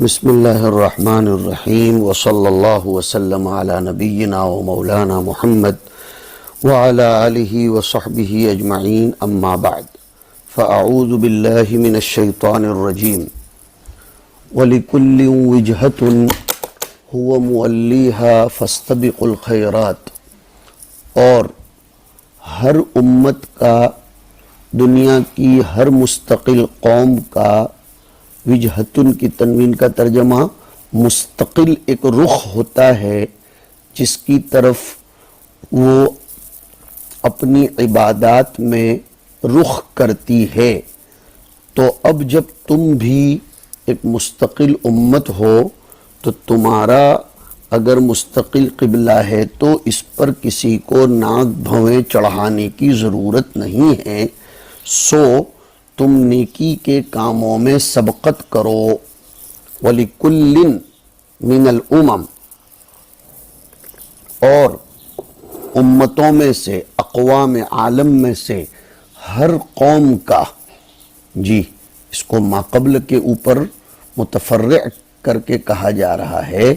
بسم اللہ الرحمن الرحیم وصلی اللہ وسلم علی نبینا و مولانا محمد وعلی آلہ وصحبہ اجمعین اما بعد فاعوذ باللہ من الشیطان الرجیم وَلِكُلٍّ وِجْهَةٌ هُوَ مُوَلِّيهَا فَاسْتَبِقُوا الْخَيْرَاتِ، اور ہر امت کا، دنیا کی ہر مستقل قوم کا، وجہتن کی تنوین کا ترجمہ مستقل ایک رخ ہوتا ہے جس کی طرف وہ اپنی عبادات میں رخ کرتی ہے۔ تو اب جب تم بھی ایک مستقل امت ہو تو تمہارا اگر مستقل قبلہ ہے تو اس پر کسی کو ناک بھویں چڑھانے کی ضرورت نہیں ہے، سو تم نیکی کے کاموں میں سبقت کرو۔ وَلِكُلٍّ مِّنَ الْأُمَمِ، اور امتوں میں سے، اقوام عالم میں سے ہر قوم کا، جی اس کو ماقبل کے اوپر متفرع کر کے کہا جا رہا ہے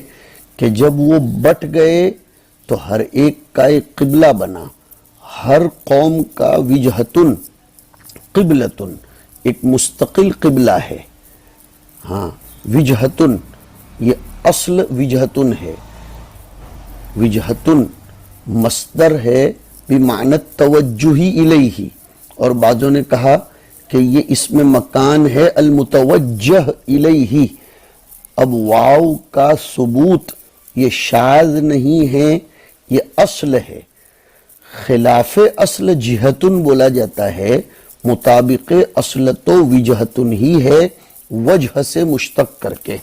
کہ جب وہ بٹ گئے تو ہر ایک کا ایک قبلہ بنا، ہر قوم کا وجہتن قبلتن ایک مستقل قبلہ ہے۔ ہاں، وجہتن یہ اصل وجہتن ہے، وجہتن مصدر ہے بمعنی توجہی الیہ، اور بعضوں نے کہا کہ یہ اس میں مکان ہے المتوجہ الیہ۔ اب واو کا ثبوت یہ شاذ نہیں ہے، یہ اصل ہے۔ خلاف اصل جہتن بولا جاتا ہے، مطابق اصل تو وجہتن ہی ہے، وجہ سے مشتق کر کے۔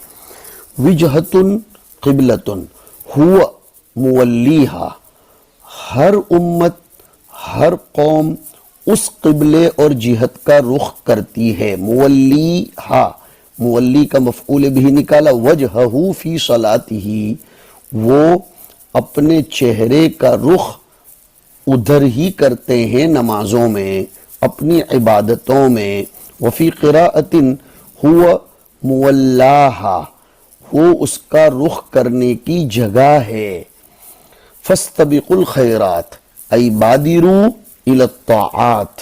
وجہتن قبلتن ہوا مولیہا، ہر امت، ہر قوم اس قبلے اور جہت کا رخ کرتی ہے۔ مولیہا، مولی کا مفعول بھی نکالا، وجہہ فی صلاتہ، وہ اپنے چہرے کا رخ ادھر ہی کرتے ہیں نمازوں میں، اپنی عبادتوں میں۔ وفی قراءۃ ہوا مولاہا، وہ اس کا رخ کرنے کی جگہ ہے۔ فاستبقوا الخیرات ای بادروا الی الطاعات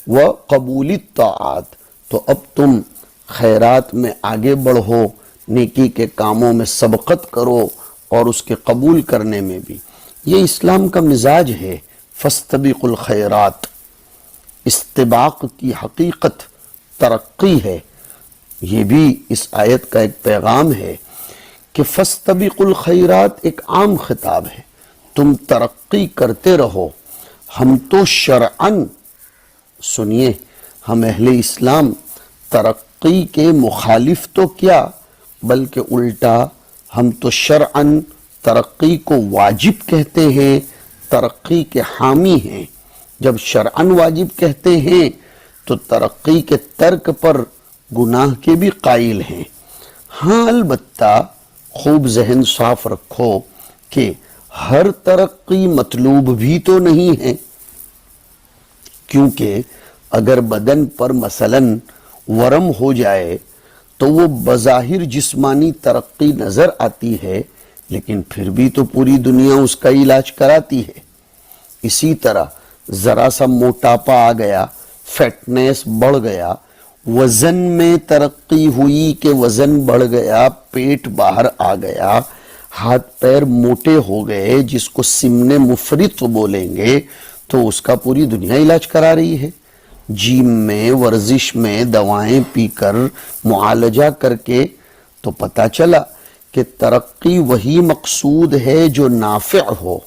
وقبول الطاعات، تو اب تم خیرات میں آگے بڑھو، نیکی کے کاموں میں سبقت کرو اور اس کے قبول کرنے میں بھی۔ یہ اسلام کا مزاج ہے، فاستبقوا الخیرات۔ استباق کی حقیقت ترقی ہے، یہ بھی اس آیت کا ایک پیغام ہے کہ فاستبقوا الخیرات ایک عام خطاب ہے، تم ترقی کرتے رہو۔ ہم تو شرعاً، سنیے، ہم اہل اسلام ترقی کے مخالف تو کیا بلکہ الٹا ہم تو شرعاً ترقی کو واجب کہتے ہیں، ترقی کے حامی ہیں۔ جب شرعاً واجب کہتے ہیں تو ترقی کے ترک پر گناہ کے بھی قائل ہیں۔ ہاں البتہ خوب ذہن صاف رکھو کہ ہر ترقی مطلوب بھی تو نہیں ہے، کیونکہ اگر بدن پر مثلاً ورم ہو جائے تو وہ بظاہر جسمانی ترقی نظر آتی ہے، لیکن پھر بھی تو پوری دنیا اس کا علاج کراتی ہے۔ اسی طرح ذرا سا موٹاپا آ گیا، فیٹنس بڑھ گیا، وزن میں ترقی ہوئی کہ وزن بڑھ گیا، پیٹ باہر آ گیا، ہاتھ پیر موٹے ہو گئے، جس کو سمن مفرط بولیں گے، تو اس کا پوری دنیا علاج کرا رہی ہے۔ جیم میں، ورزش میں، دوائیں پی کر، معالجہ کر کے، تو پتہ چلا کہ ترقی وہی مقصود ہے جو نافع ہو،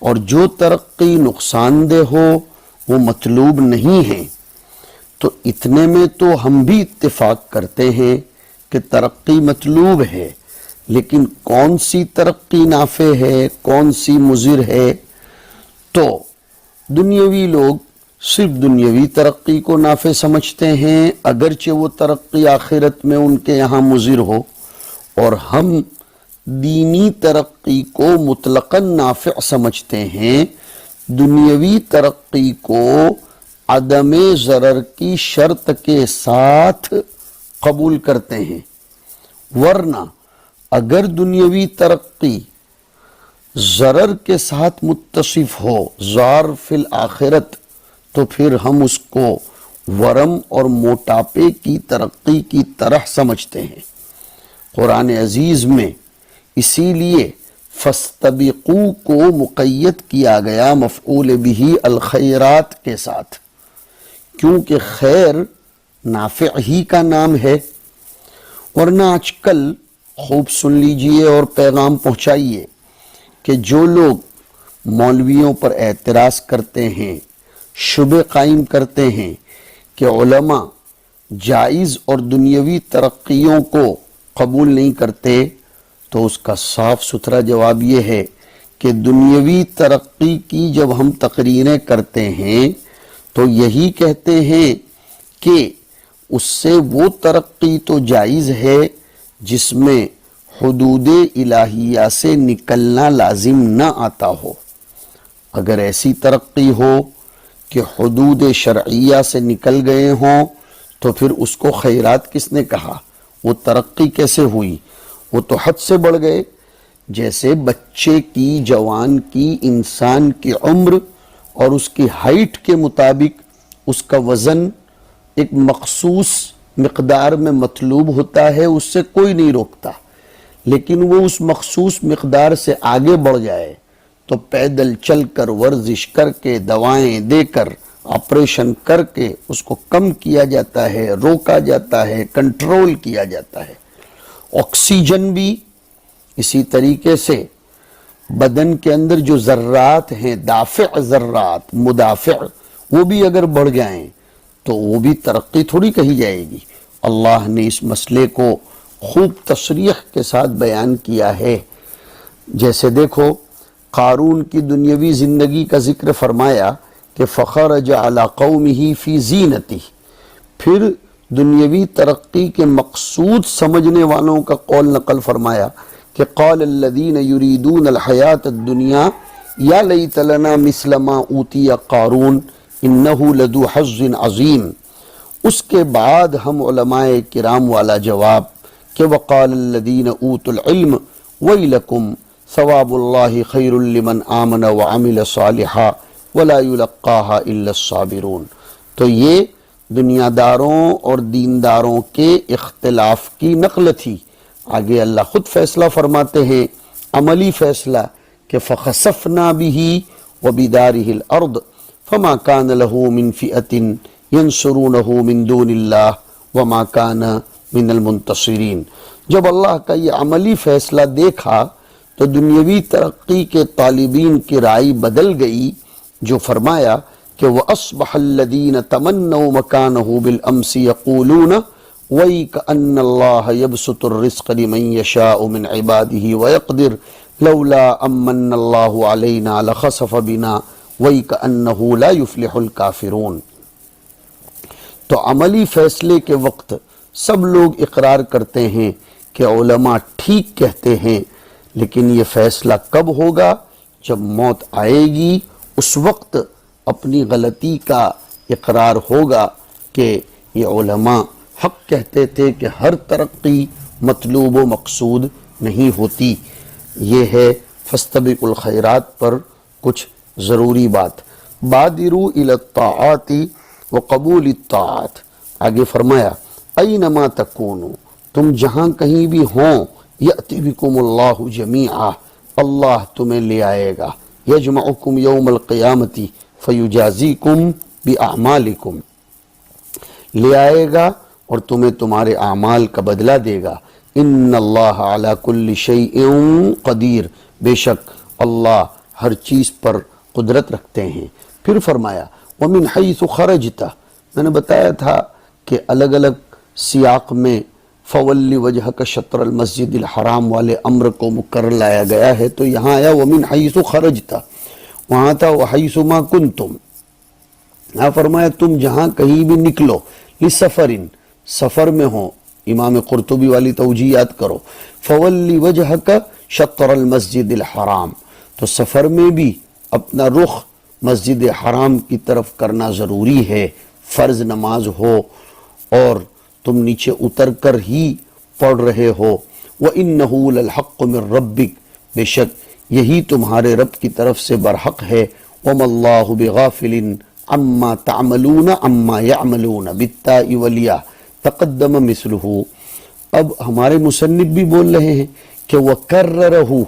اور جو ترقی نقصان دہ ہو وہ مطلوب نہیں ہے۔ تو اتنے میں تو ہم بھی اتفاق کرتے ہیں کہ ترقی مطلوب ہے، لیکن کون سی ترقی نافع ہے، کون سی مضر ہے؟ تو دنیاوی لوگ صرف دنیاوی ترقی کو نافع سمجھتے ہیں، اگرچہ وہ ترقی آخرت میں ان کے یہاں مضر ہو، اور ہم دینی ترقی کو مطلقاً نافع سمجھتے ہیں، دنیاوی ترقی کو عدم ضرر کی شرط کے ساتھ قبول کرتے ہیں۔ ورنہ اگر دنیاوی ترقی ضرر کے ساتھ متصف ہو، ضار فی الآخرت، تو پھر ہم اس کو ورم اور موٹاپے کی ترقی کی طرح سمجھتے ہیں۔ قرآن عزیز میں اسی لیے فاستبقوا کو مقید کیا گیا مفعول بہ الخیرات کے ساتھ، کیونکہ خیر نافع ہی کا نام ہے۔ ورنہ آج کل خوب سن لیجئے اور پیغام پہنچائیے کہ جو لوگ مولویوں پر اعتراض کرتے ہیں، شبہ قائم کرتے ہیں کہ علماء جائز اور دنیاوی ترقیوں کو قبول نہیں کرتے، تو اس کا صاف ستھرا جواب یہ ہے کہ دنیاوی ترقی کی جب ہم تقریریں کرتے ہیں تو یہی کہتے ہیں کہ اس سے وہ ترقی تو جائز ہے جس میں حدود الہیہ سے نکلنا لازم نہ آتا ہو۔ اگر ایسی ترقی ہو کہ حدود شرعیہ سے نکل گئے ہوں تو پھر اس کو خیرات کس نے کہا؟ وہ ترقی کیسے ہوئی؟ وہ تو حد سے بڑھ گئے۔ جیسے بچے کی، جوان کی، انسان کی عمر اور اس کی ہائٹ کے مطابق اس کا وزن ایک مخصوص مقدار میں مطلوب ہوتا ہے، اس سے کوئی نہیں روکتا، لیکن وہ اس مخصوص مقدار سے آگے بڑھ جائے تو پیدل چل کر، ورزش کر کے، دوائیں دے کر، آپریشن کر کے اس کو کم کیا جاتا ہے، روکا جاتا ہے، کنٹرول کیا جاتا ہے۔ آکسیجن بھی اسی طریقے سے بدن کے اندر جو ذرات ہیں، دافع ذرات، مدافع، وہ بھی اگر بڑھ جائیں تو وہ بھی ترقی تھوڑی کہی جائے گی۔ اللہ نے اس مسئلے کو خوب تصریح کے ساتھ بیان کیا ہے۔ جیسے دیکھو قارون کی دنیاوی زندگی کا ذکر فرمایا کہ فخرج علی قومہ فی زینتہ، پھر دنیاوی ترقی کے مقصود سمجھنے والوں کا قول نقل فرمایا کہ قال الذین یریدون الحیاۃ الدنیا یا لیت لنا مثل ما اوتی قارون انہ لذو حظ عظیم۔ اس کے بعد ہم علماء کرام والا جواب کہ وقال الذین اوتوا العلم ویلکم ثواب اللہ خیر لمن آمن وعمل صالحا ولا یلقاہا الا الصابرون۔ تو یہ دنیا داروں اور دینداروں کے اختلاف کی نقل تھی۔ آگے اللہ خود فیصلہ فرماتے ہیں، عملی فیصلہ، کہ فخسفنا بہ وبدارہ الارض فما کان لہ من فئۃ ینصرونہ من دون اللہ وما کان من المنتصرین۔ جب اللہ کا یہ عملی فیصلہ دیکھا تو دنیاوی ترقی کے طالبین کی رائے بدل گئی، جو فرمایا کہ وَأَصْبَحَ الَّذِينَ تَمَنَّوْا مَكَانَهُ بِالْأَمْسِ يَقُولُونَ وَيْكَأَنَّ اللَّهَ يَبْسُطُ الرِّزْقَ لِمَن يَشَاءُ مِنْ عِبَادِهِ وَيَقْدِرُ لَوْلَا أَمَّنَّ اللَّهُ عَلَيْنَا لَخَسَفَ بِنَا وَيْكَأَنَّهُ لَا يُفْلِحُ الْكَافِرُونَ۔ تو عملی فیصلے کے وقت سب لوگ اقرار کرتے ہیں کہ علماء ٹھیک کہتے ہیں، لیکن یہ فیصلہ کب ہوگا؟ جب موت آئے گی، اس وقت اپنی غلطی کا اقرار ہوگا کہ یہ علماء حق کہتے تھے کہ ہر ترقی مطلوب و مقصود نہیں ہوتی۔ یہ ہے فاستبقوا الخیرات پر کچھ ضروری بات۔ بادروا الی الطاعات وقبول الطاعات، آگے فرمایا اینما تکونوا، تم جہاں کہیں بھی ہوں، یأتی بکم اللہ جمیعا، اللہ تمہیں لے آئے گا، یجمعکم یوم القیامت فیجازیکم باعمالکم، لے آئے گا اور تمہیں تمہارے اعمال کا بدلہ دے گا۔ ان اللہ علی کل شیء قدیر، بے شک اللہ ہر چیز پر قدرت رکھتے ہیں۔ پھر فرمایا ومن حیث خرجت، میں نے بتایا تھا کہ الگ الگ سیاق میں فولی وجہک شطر المسجد الحرام والے امر کو مکرر لایا گیا ہے، تو یہاں آیا ومن حیث خرجت، وہاں تھا وحیث ما کنتم، یہاں فرمایا تم جہاں کہیں بھی نکلو، لسفر، سفر میں ہو، امام قرطبی والی توجیہات کرو، فولی وجہک شطر المسجد الحرام، تو سفر میں بھی اپنا رخ مسجد حرام کی طرف کرنا ضروری ہے۔ فرض نماز ہو اور تم نیچے اتر کر ہی پڑھ رہے ہو وَإِنَّهُ لَلْحَقُّ مِن رَبِّكَ، بے شک یہی تمہارے رب کی طرف سے برحق ہے. وَمَا اللَّهُ بِغَافِلٍ عَمَّا تَعْمَلُونَ عَمَّا يَعْمَلُونَ بِالتَّاءِ وَالْيَاءِ تَقَدَّمَ مِثْلُهُ. اب ہمارے مصنف بھی بول رہے ہیں کہ وَكَرَّرَهُ،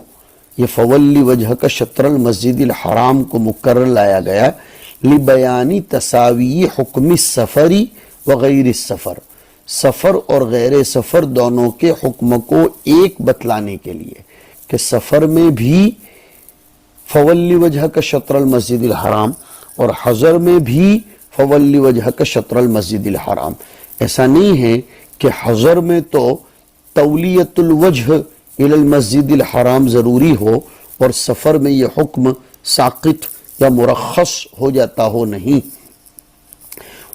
یہ فَوَلِّ وَجْهَكَ شَطْرَ الْمَسْجِدِ الْحَرَام کو مکرر لایا گیا لِبَيَانِ تَسَاوِي حُکْمِ السَّفَرِ وَغَيْرِ السَّفَرِ، سفر اور غیر سفر دونوں کے حکم کو ایک بتلانے کے لیے کہ سفر میں بھی فولی وجہ کا شطر المسجد الحرام اور حضر میں بھی فولی وجہ کا شطر المسجد الحرام. ایسا نہیں ہے کہ حضر میں تو تولیت الوجہ الی المسجد الحرام ضروری ہو اور سفر میں یہ حکم ساقط یا مرخص ہو جاتا ہو، نہیں.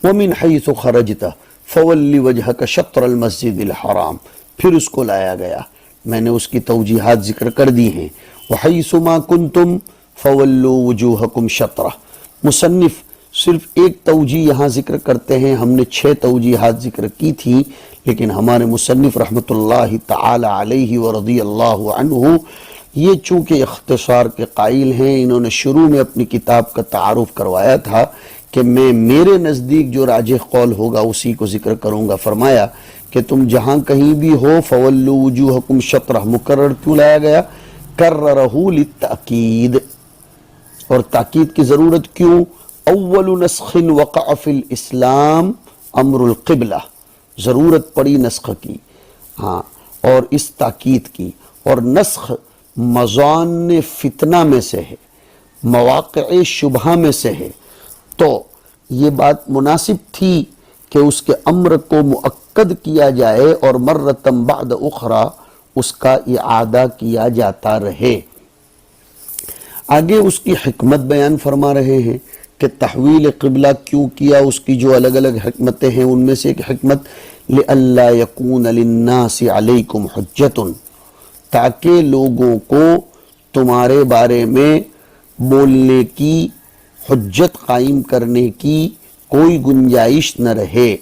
وَمِنْ حَيْثُ خَرَجْتَ فَوَلِّ وَجْهَكَ شَطْرَ الْمَسْجِدِ الْحَرَامِ، پھر اس کو لایا گیا، میں نے اس کی توجیحات ذکر کر دی ہیں. وَحَيْثُ مَا كُنْتُمْ فَوَلُّوا وُجُوهَكُمْ شَطْرَهُ. مصنف صرف ایک توجیح یہاں ذکر کرتے ہیں، ہم نے 6 توجیحات ذکر کی تھی، لیکن ہمارے مصنف رحمۃ اللہ تعالی علیہ ورضی اللہ عنہ یہ چونکہ اختصار کے قائل ہیں، انہوں نے شروع میں اپنی کتاب کا تعارف کروایا تھا کہ میں میرے نزدیک جو راجح قول ہوگا اسی کو ذکر کروں گا. فرمایا کہ تم جہاں کہیں بھی ہو فَوَلُّوا وُجُوهَكُمْ شَطْرَهُ مقرر کیوں لایا گیا؟ کَرَّرَهُ لِلتَّأْکِید، اور تاکید کی ضرورت کیوں؟ اول نسخ وقع فی الاسلام امر القبلہ، ضرورت پڑی نسخ کی، ہاں، اور اس تاکید کی. اور نسخ مضان فتنہ میں سے ہے، مواقع شبہہ میں سے ہے، تو یہ بات مناسب تھی کہ اس کے امر کو مؤکد کیا جائے اور مرتن بعد اخرى اس کا اعادہ کیا جاتا رہے. آگے اس کی حکمت بیان فرما رہے ہیں کہ تحویل قبلہ کیوں کیا، اس کی جو الگ الگ حکمتیں ہیں ان میں سے ایک حکمت لئلا یکون للناس علیکم حجت، تاکہ لوگوں کو تمہارے بارے میں بولنے کی، حجت قائم کرنے کی کوئی گنجائش نہ رہے،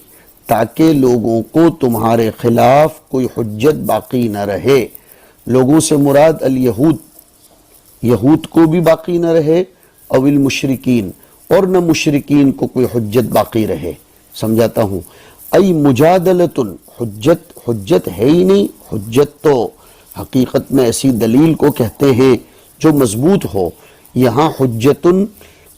تاکہ لوگوں کو تمہارے خلاف کوئی حجت باقی نہ رہے. لوگوں سے مراد الیہود، یہود کو بھی باقی نہ رہے، او المشرکین، اور نہ مشرکین کو کوئی حجت باقی رہے. سمجھاتا ہوں، ای مجادلۃ، حجت ہے ہی نہیں. حجت تو حقیقت میں ایسی دلیل کو کہتے ہیں جو مضبوط ہو. یہاں حجت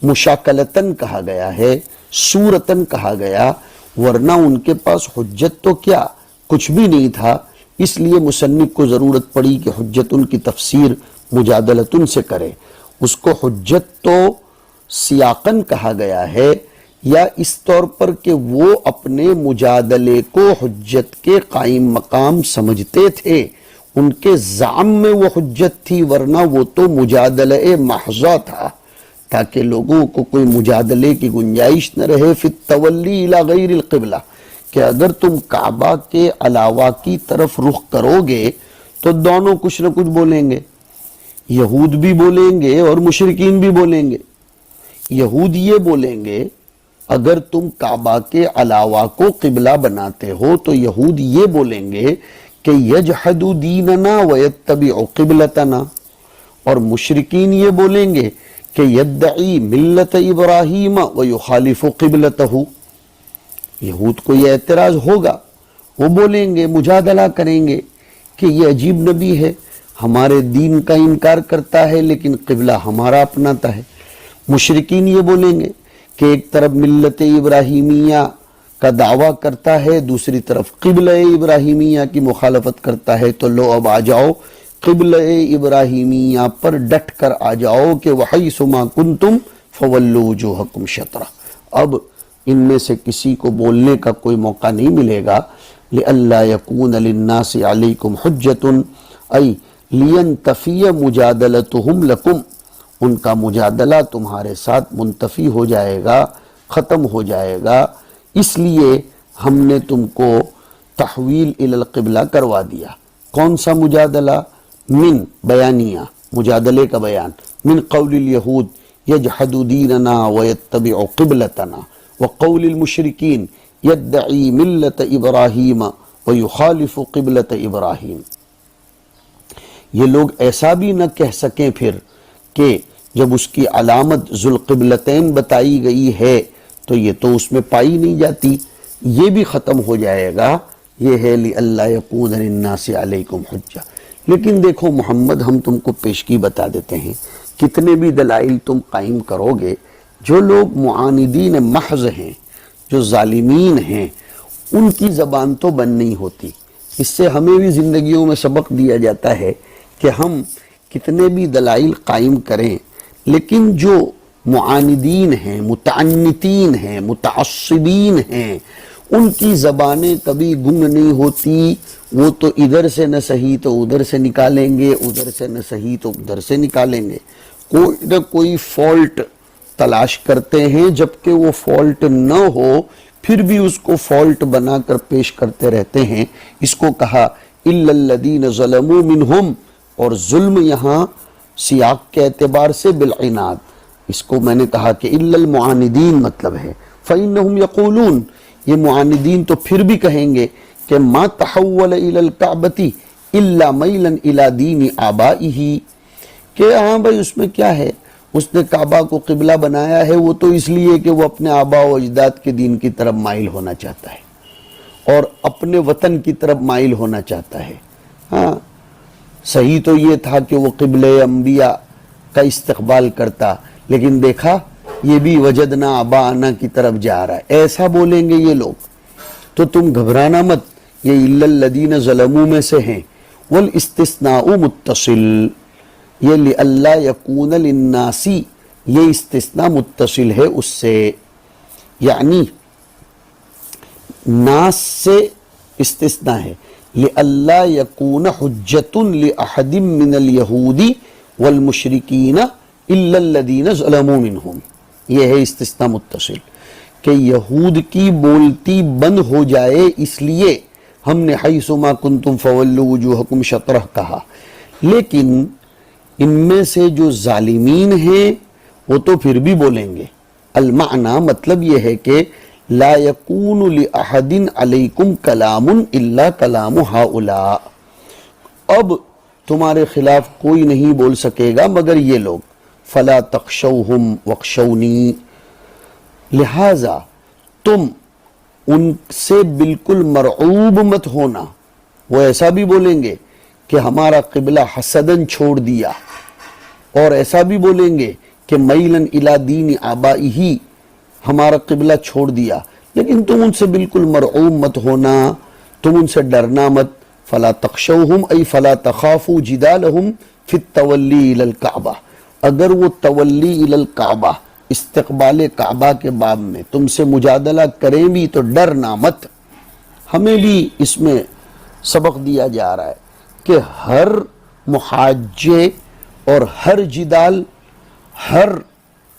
مشاکلتاً کہا گیا ہے، صورتاً کہا گیا، ورنہ ان کے پاس حجت تو کیا کچھ بھی نہیں تھا. اس لیے مصنف کو ضرورت پڑی کہ حجت ان کی تفسیر مجادلتن سے کرے. اس کو حجت تو سیاقاً کہا گیا ہے یا اس طور پر کہ وہ اپنے مجادلے کو حجت کے قائم مقام سمجھتے تھے، ان کے زعم میں وہ حجت تھی، ورنہ وہ تو مجادلہ محضہ تھا، تاکہ لوگوں کو کوئی مجادلے کی گنجائش نہ رہے. فی التولی الی غیر القبلہ، کہ اگر تم کعبہ کے علاوہ کی طرف رخ کرو گے تو دونوں کچھ نہ کچھ بولیں گے، یہود بھی بولیں گے اور مشرکین بھی بولیں گے. یہود یہ بولیں گے اگر تم کعبہ کے علاوہ کو قبلہ بناتے ہو تو یہود یہ بولیں گے کہ یجحد دیننا ویتبع قبلتنا، اور مشرکین یہ بولیں گے کہ یدعی ملت ابراہیم ویخالف قبلتہ. یہود کو یہ اعتراض ہوگا، وہ بولیں گے، مجادلہ کریں گے کہ یہ عجیب نبی ہے، ہمارے دین کا انکار کرتا ہے لیکن قبلہ ہمارا اپناتا ہے. مشرکین یہ بولیں گے کہ ایک طرف ملت ابراہیمیہ کا دعویٰ کرتا ہے، دوسری طرف قبلہ ابراہیمیہ کی مخالفت کرتا ہے، تو لو اب آ جاؤ قبلہ ابراہیمیہ پر ڈٹ کر آ جاؤ کہ وَحَيْثُ مَا كُنْتُمْ فَوَلُّوا وُجُوهَكُمْ شَطْرَهُ. اب ان میں سے کسی کو بولنے کا کوئی موقع نہیں ملے گا. لِأَلَّا يَكُونَ لِلنَّاسِ عَلَيْكُمْ حُجَّةٌ، ای لِيَنْتَفِيَ مُجَادَلَتُهُمْ لَكُمْ، ان کا مجادلہ تمہارے ساتھ منتفی ہو جائے گا، ختم ہو جائے گا. اس لیے ہم نے تم کو تحویل الی القبلہ کروا دیا. کون سا مجادلہ؟ من بیانیہ، مجادلے کا بیان، من قول الیہود یجحد دیننا ویتبع قبلتنا، وقول المشرکین یدعی ملت ابراہیم ویخالف قبلت ابراہیم. یہ لوگ ایسا بھی نہ کہہ سکیں پھر کہ جب اس کی علامت ذوالقبلتین بتائی گئی ہے تو یہ تو اس میں پائی نہیں جاتی، یہ بھی ختم ہو جائے گا۔ یہ ہے لِأَلَّا يَكُونَ لِلنَّاسِ عَلَيْكُمْ حُجَّةٌ۔ لیکن دیکھو محمد، ہم تم کو پیشگی بتا دیتے ہیں، کتنے بھی دلائل تم قائم کرو گے، جو لوگ معاندین محض ہیں، جو ظالمین ہیں، ان کی زبان تو بند نہیں ہوتی۔ اس سے ہمیں بھی زندگیوں میں سبق دیا جاتا ہے کہ ہم کتنے بھی دلائل قائم کریں، لیکن جو معاندین ہیں، متعنتین ہیں، متعصبین ہیں، ان کی زبانیں کبھی گنگ نہیں ہوتی۔ وہ تو ادھر سے نہ صحیح تو ادھر سے نکالیں گے، ادھر سے نہ صحیح تو ادھر سے نکالیں گے، کوئی نہ کوئی فالٹ تلاش کرتے ہیں، جبکہ وہ فالٹ نہ ہو پھر بھی اس کو فالٹ بنا کر پیش کرتے رہتے ہیں۔ اس کو کہا اِلَّا الَّذِينَ ظَلَمُوا مِنْهُمْ، اور ظلم یہاں سیاق کے اعتبار سے بالعناد، اس کو میں نے کہا کہ اِلَّا الْمُعَانِدِينَ مطلب ہے، فَإِنَّهُمْ يَقُولُونَ، یہ معاندین تو پھر بھی کہیں گے کہ مَا تَحَوَّلَ إِلَى الْكَعْبَةِ إِلَّا مَيْلًا إِلَى دِينِ آبَائِهِ، کہ ہاں بھائی اس میں کیا ہے، اس نے کعبہ کو قبلہ بنایا ہے وہ تو اس لیے کہ وہ اپنے آبا و اجداد کے دین کی طرف مائل ہونا چاہتا ہے اور اپنے وطن کی طرف مائل ہونا چاہتا ہے۔ ہاں صحیح تو یہ تھا کہ وہ قبلِ انبیاء کا استقبال کرتا، لیکن دیکھا یہ بھی وجدنا آباءنا کی طرف جا رہا ہے، ایسا بولیں گے یہ لوگ۔ تو تم گھبرانا مت، یہ اِلَّا الَّذِينَ ظَلَمُوا میں سے ہیں۔ والاستثناء متصل، یہ لِأَلَّا يَكُونَ لِلنَّاسِ، یہ استثناء متصل ہے اس سے، یعنی ناس سے استثناء ہے۔ لِأَلَّا يَكُونَ حُجَّةٌ لِأَحَدٍ مِّنَ الْيَهُودِ وَالْمُشْرِكِينَ إِلَّا الَّذِينَ ظَلَمُوا مِنْهُمْ، یہ ہے استثناء متصل، کہ یہود کی بولتی بند ہو جائے، اس لیے ہم نے حیث ما کنتم فولوا وجوہکم شطرہ کہا۔ لیکن ان میں سے جو ظالمین ہیں وہ تو پھر بھی بولیں گے۔ المعنی مطلب یہ ہے کہ لا یکون لأحد علیکم کلام الا کلام ہؤلاء، اب تمہارے خلاف کوئی نہیں بول سکے گا مگر یہ لوگ، فلا تخشوہم واخشونی، لہذا تم ان سے بالکل مرعوب مت ہونا۔ وہ ایسا بھی بولیں گے کہ ہمارا قبلہ حسدن چھوڑ دیا، اور ایسا بھی بولیں گے کہ میلن الی دین آبائہ، ہمارا قبلہ چھوڑ دیا، لیکن تم ان سے بالکل مرعوب مت ہونا، تم ان سے ڈرنا مت۔ فلا تخشوہم ای فلا تخافوا جدالہم فی التولی الی الکعبہ، اگر وہ تولی الی الکعبہ، استقبال کعبہ کے باب میں تم سے مجادلہ کریں بھی تو ڈرنا مت۔ ہمیں بھی اس میں سبق دیا جا رہا ہے کہ ہر محاجے اور ہر جدال، ہر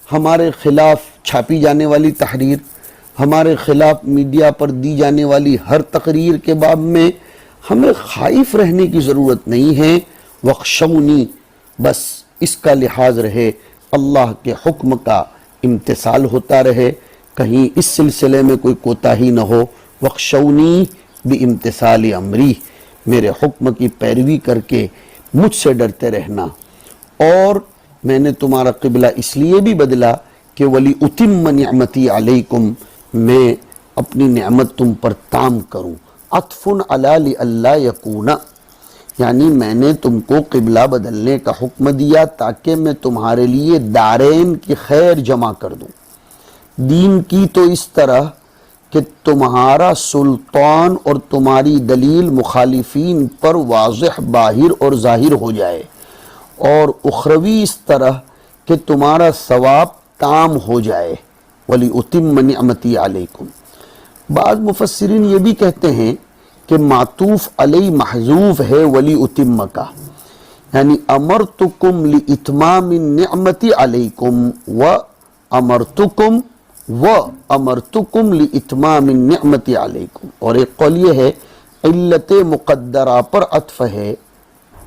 ہمارے خلاف چھاپی جانے والی تحریر، ہمارے خلاف میڈیا پر دی جانے والی ہر تقریر کے باب میں ہمیں خائف رہنے کی ضرورت نہیں ہے۔ وخشونی، بس اس کا لحاظ رہے، اللہ کے حکم کا امتثال ہوتا رہے، کہیں اس سلسلے میں کوئی کوتاہی نہ ہو۔ وخشونی بامتثال امری، میرے حکم کی پیروی کر کے مجھ سے ڈرتے رہنا، اور میں نے تمہارا قبلہ اس لیے بھی بدلا کہ ولی اتم نعمتی علیکم، میں اپنی نعمت تم پر تام کروں۔ عطف علی لئلا یکون، یعنی میں نے تم کو قبلہ بدلنے کا حکم دیا تاکہ میں تمہارے لیے دارین کی خیر جمع کر دوں۔ دین کی تو اس طرح کہ تمہارا سلطان اور تمہاری دلیل مخالفین پر واضح باہر اور ظاہر ہو جائے، اور اخروی اس طرح کہ تمہارا ثواب تام ہو جائے۔ وَلِأُتِمَّ نِعْمَتِي عَلَيْكُمْ، بعض مفسرین یہ بھی کہتے ہیں کہ معطوف علی محذوف ہے وَلِأُتِمَّ کا، یعنی امرتکم لِإِتْمَامِ النِّعْمَةِ عَلَيْكُمْ وَأَمَرْتُكُمْ لِإِتْمَامِ النِّعْمَةِ عَلَيْكُمْ، اور ایک قول یہ ہے علت مقدرہ پر عطف ہے،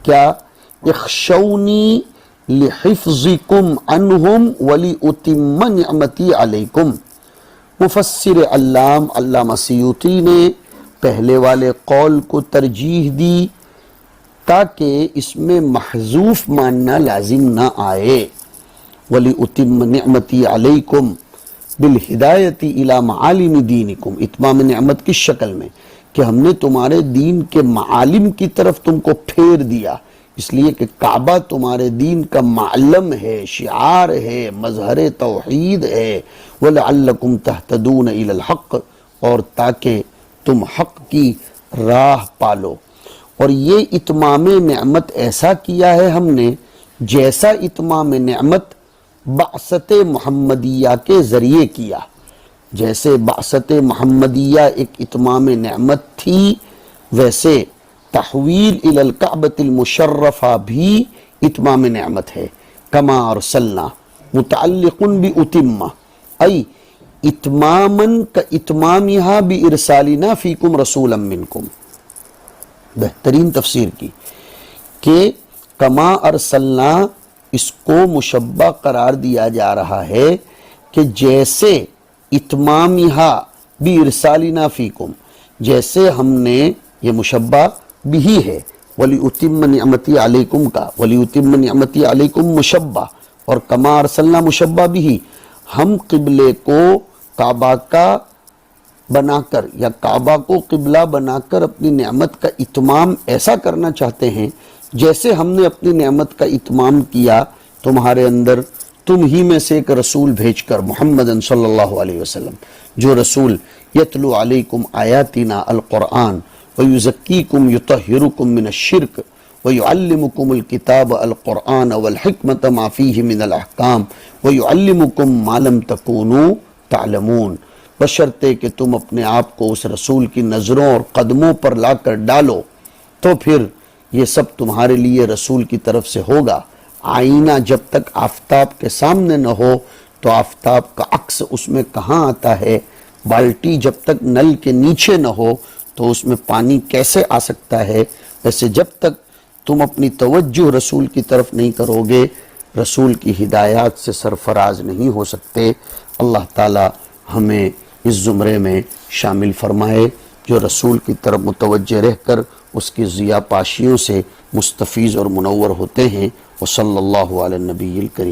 کیا؟ اخشونی لحفظکم عنہم وَلِأُتِمَّ نِعْمَتِي عَلَيْكُمْ۔ مفسر علامہ سیوطی نے پہلے والے قول کو ترجیح دی تاکہ اس میں محذوف ماننا لازم نہ آئے. وَلِأُتِمَّ نِعْمَتِي عَلَيْكُمْ بِالْہِدَایَةِ إِلَى مَعَالِمِ دِینِكُمْ. اتمام نعمت کس شکل میں؟ کہ ہم نے تمہارے دین کے معالم کی طرف تم کو پھیر دیا، اس لیے کہ کعبہ تمہارے دین کا معلم ہے، شعار ہے، مظہر توحید ہے. وَلَعَلَّكُمْ تَهْتَدُونَ إِلَى الْحَقِّ، اور تاکہ تم حق کی راہ پالو. اور یہ اتمام نعمت ایسا کیا ہے ہم نے جیسا اتمام نعمت بعثت محمدیہ کے ذریعے کیا. جیسے بعثت محمدیہ ایک اتمام نعمت تھی، ویسے تحویل الی الکعبۃ المشرفہ بھی اتمام نعمت ہے. کما ارسلنا متعلق باتمہ ای اتماما کاتمامہا بارسالنا فیکم رسولا منکم. بہترین تفسیر کی کہ کما ارسلنا اس کو مشبہ قرار دیا جا رہا ہے کہ جیسے اتمامہا بارسالنا فیکم، جیسے ہم نے، یہ مشبہ بھی ہے وَلِأُتِمَّ نِعْمَتِي عَلَيْكُمْ کا، وَلِأُتِمَّ نِعْمَتِي عَلَيْكُمْ مشبہ، اور کما ارسلنا مشبہ بھی. ہم قبلے کو کعبہ کا بنا کر یا کعبہ کو قبلہ بنا کر اپنی نعمت کا اتمام ایسا کرنا چاہتے ہیں جیسے ہم نے اپنی نعمت کا اتمام کیا تمہارے اندر، تم ہی میں سے ایک رسول بھیج کر، محمد صلی اللہ علیہ وسلم، جو رسول یتلو علیکم آیاتنا القرآن ویزکیکم یطہرکم من الشرک ویعلمکم الکتاب القرآن والحکمت ما فیہ من الاحکام ویعلمکم ما لم تکونوا تعلمون. بشرطے کہ تم اپنے آپ کو اس رسول کی نظروں اور قدموں پر لا کر ڈالو تو پھر یہ سب تمہارے لیے رسول کی طرف سے ہوگا. آئینہ جب تک آفتاب کے سامنے نہ ہو تو آفتاب کا عکس اس میں کہاں آتا ہے؟ بالٹی جب تک نل کے نیچے نہ ہو تو اس میں پانی کیسے آ سکتا ہے؟ ویسے جب تک تم اپنی توجہ رسول کی طرف نہیں کرو گے، رسول کی ہدایات سے سرفراز نہیں ہو سکتے. اللہ تعالی ہمیں اس زمرے میں شامل فرمائے جو رسول کی طرف متوجہ رہ کر اس کی ضیاء پاشیوں سے مستفیض اور منور ہوتے ہیں. وصلی اللہ علی النبی الکریم.